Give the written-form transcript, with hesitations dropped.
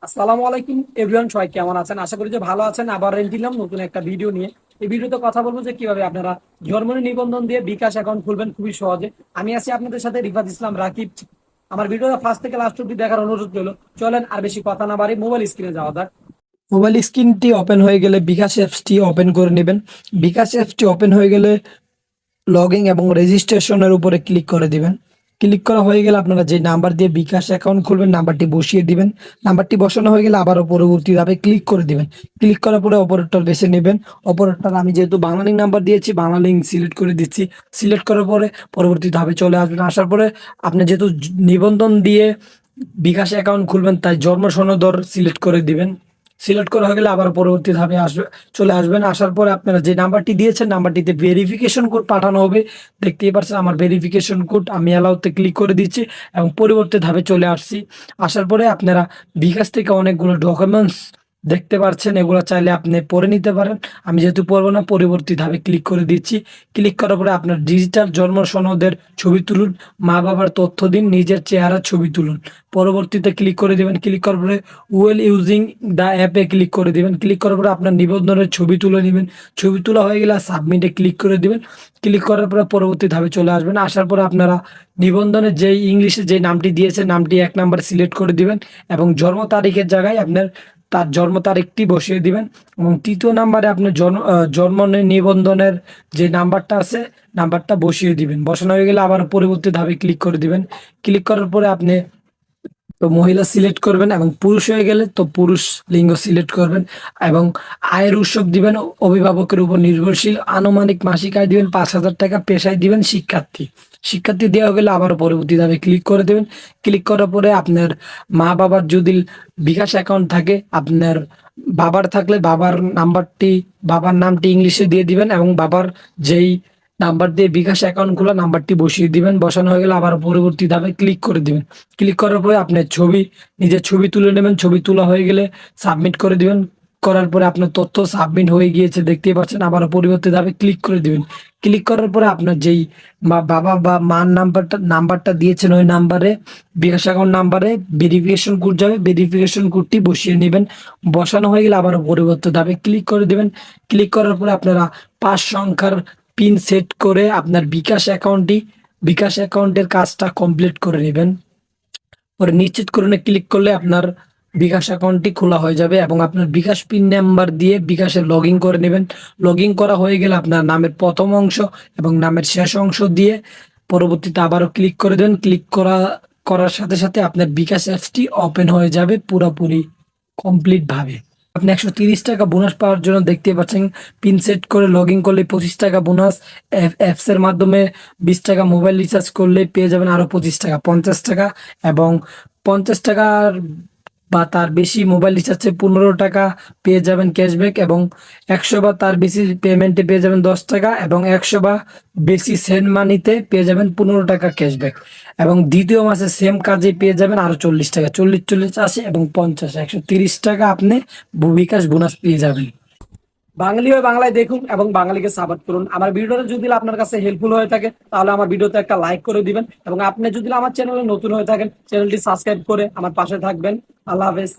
আসসালামু আলাইকুম এভরিওয়ান, সবাই কেমন আছেন? আশা করি যে ভালো আছেন। আবার দিলাম নতুন একটা ভিডিও নিয়ে। এই ভিডিওতে কথা বলবো যে কিভাবে আপনারা জন্মনি নিবন্ধন দিয়ে বিকাশ অ্যাকাউন্ট খুলবেন খুবই সহজে। আমি আছি আপনাদের সাথে রিফাত ইসলাম রাকিব। আমার ভিডিওটা ফার্স্ট থেকে লাস্ট অব্দি দেখার অনুরোধ রইল। চলেন আর বেশি কথা না বাড়ি মোবাইল স্ক্রিনে যাওয়া যাক। মোবাইল স্ক্রিনটি ওপেন হয়ে গেলে বিকাশ অ্যাপসটি ওপেন করে নেবেন। বিকাশ অ্যাপসটি ওপেন হয়ে গেলে লগইন এবং রেজিস্ট্রেশনের উপরে ক্লিক করে দিবেন। ক্লিক করা হয়ে গেলে আপনারা যে নাম্বার দিয়ে বিকাশ অ্যাকাউন্ট খুলবেন নাম্বারটি বসিয়ে দিবেন। নাম্বারটি বসানো হয়ে গেলে আবারও পরবর্তী ধাপে ক্লিক করে দিবেন। ক্লিক করার পরে অপারেটর বেছে নেবেন। অপারেটর আমি যেহেতু বাংলা লিঙ্ক নাম্বার দিয়েছি, বাংলা লিঙ্ক সিলেক্ট করে দিচ্ছি। সিলেক্ট করার পরে পরবর্তী ধাপে চলে আসবেন। আসার পরে আপনি যেহেতু নিবন্ধন দিয়ে বিকাশ অ্যাকাউন্ট খুলবেন, তাই জন্ম সনদর সিলেক্ট করে দিবেন। সিলেক্ট করা হয়ে গেলে আবার পরবর্তী ধাপে চলে আসবেন। আসার পরে আপনারা যে নাম্বারটি দিয়েছেন নাম্বারটিতে ভেরিফিকেশন কোড পাঠানো হবে। দেখতেই পাচ্ছেন আমার ভেরিফিকেশন কোড, আমি অ্যালাউতে ক্লিক করে দিচ্ছি এবং পরবর্তী ধাপে চলে আসছি। আসার পরে আপনারা বিকাশ থেকে অনেকগুলো ডকুমেন্টস দেখতে পাচ্ছেন, এগুলো চাইলে আপনি পড়ে নিতে পারেন। আমি যেহেতু পড়বো না, পরবর্তী ধাপে ক্লিক করে দিচ্ছি। ক্লিক করার পরে আপনার ডিজিটাল জন্ম সনদের ছবি তুলুন, মা বাবার তথ্য দিন, নিজের চেহারার ছবি তুলুন। পরবর্তীতে ক্লিক করে দিবেন। ক্লিক করার পরে ওয়েল ইউজিং দ্য অ্যাপে ক্লিক করে দিবেন। ক্লিক করার পরে আপনার নিবন্ধনের ছবি তুলে নেবেন। ছবি তোলা হয়ে গেলে সাবমিটে ক্লিক করে দিবেন। ক্লিক করার পরে পরবর্তী ধাপে চলে আসবেন। আসার পরে আপনারা নিবন্ধনের যেই ইংলিশে যে নামটি দিয়েছে নামটি 1 নাম্বার সিলেক্ট করে দিবেন এবং জন্ম তারিখের জায়গায় আপনার তার জন্ম তারিখটি বসিয়ে দিবেন। এবং তৃতীয় নাম্বারে আপনার জন্ম নিবন্ধনের যে নাম্বারটা আছে নাম্বারটা বসিয়ে দিবেন। বসানো হয়ে গেলে আবার পরবর্তী ধাপে ক্লিক করে দিবেন। ক্লিক করার পরে আপনি তো মহিলা সিলেক্ট করবেন এবং পুরুষ হয়ে গেলে তো পুরুষ লিঙ্গ সিলেক্ট করবেন এবং আয়ের উৎস দিবেন অভিভাবকের উপর নির্ভরশীল। আনুমানিক মাসিক আয় দিবেন 5,000 টাকা। পেশায় দিবেন শিক্ষার্থী। শিক্ষার্থী দেওয়া গেলে আবার পরবর্তী ধাপে ক্লিক করে দেবেন। ক্লিক করার পরে আপনার মা বাবার যদি বিকাশ অ্যাকাউন্ট থাকে, আপনার বাবার থাকলে বাবার নামটি ইংলিশে দিয়ে দিবেন এবং বাবার যেই নাম্বার দিয়ে বিকাশ অ্যাকাউন্ট খোলা নাম্বারটি বসিয়ে দিবেন। বসানো হয়ে গেলে আবার পরবর্তী ধাপে ক্লিক করে দিবেন। ক্লিক করার পরে আপনার নিজের ছবি তুলে নেবেন। ছবি তোলা হয়ে গেলে সাবমিট করে দিবেন। করার পরে আপনার তথ্য সাবমিট হয়ে গিয়েছে দেখতেই পাচ্ছেন। আবার পরবর্তী ধাপে ক্লিক করে দিবেন। ক্লিক করার পরে আপনার যেই বাবা বা মার নাম্বারটা দিয়েছেন ওই নাম্বারে বিকাশ অ্যাকাউন্ট নাম্বারে ভেরিফিকেশন কোড যাবে। ভেরিফিকেশন কোডটি বসিয়ে নেবেন। বসানো হয়ে গেলে আবার পরবর্তী ধাপে ক্লিক করে দিবেন। ক্লিক করার পরে আপনারা 5 সংখ্যার পিন সেট করে আপনার বিকাশ অ্যাকাউন্টের কাজটা কমপ্লিট করে নেবেন। পরে নিশ্চিত করণে ক্লিক করলে আপনার বিকাশ অ্যাকাউন্টটি খোলা হয়ে যাবে এবং আপনার বিকাশ পিন নাম্বার দিয়ে বিকাশে লগ ইন করে নেবেন। লগ ইন করা হয়ে গেলে আপনার নামের প্রথম অংশ এবং নামের শেষ অংশ দিয়ে পরবর্তীতে আবারও ক্লিক করে দেবেন। করার সাথে সাথে আপনার বিকাশ অ্যাপসটি ওপেন হয়ে যাবে পুরোপুরি কমপ্লিট ভাবে। আপনি 130 টাকা বোনাস পাওয়ার জন্য দেখতে পাচ্ছেন পিন সেট করে লগ ইন করলে 25 টাকা বোনাস। অ্যাপস এর মাধ্যমে 20 টাকা মোবাইল রিচার্জ করলে পেয়ে যাবেন আরো 25 টাকা, 50 টাকা এবং 50 টাকার বা তার বেশি মোবাইল রিচার্জে 15 টাকা পেয়ে যাবেন ক্যাশব্যাক এবং 100 বা তার বেশি পেমেন্টে পেয়ে যাবেন 10 টাকা এবং 100 বা বেশি সেন্ড মানিতে পেয়ে যাবেন 15 টাকা ক্যাশব্যাক এবং দ্বিতীয় মাসে সেম কাজে পেয়ে যাবেন আরো 40 টাকা। 40 40 80 এবং 50 130 টাকা আপনি বিকাশ বোনাস পেয়ে যাবেন। বাঙালি হয়ে বাংলায় দেখুন এবং বাঙালিকে সাপোর্ট করুন। আমার ভিডিওটা যদি আপনার কাছে হেল্পফুল হয়ে থাকে তাহলে আমার ভিডিওতে একটা লাইক করে দিবেন এবং আপনি যদি আমার চ্যানেলে নতুন হয়ে থাকেন চ্যানেলটি সাবস্ক্রাইব করে আমার পাশে থাকবেন। আল্লাহ হাফেজ।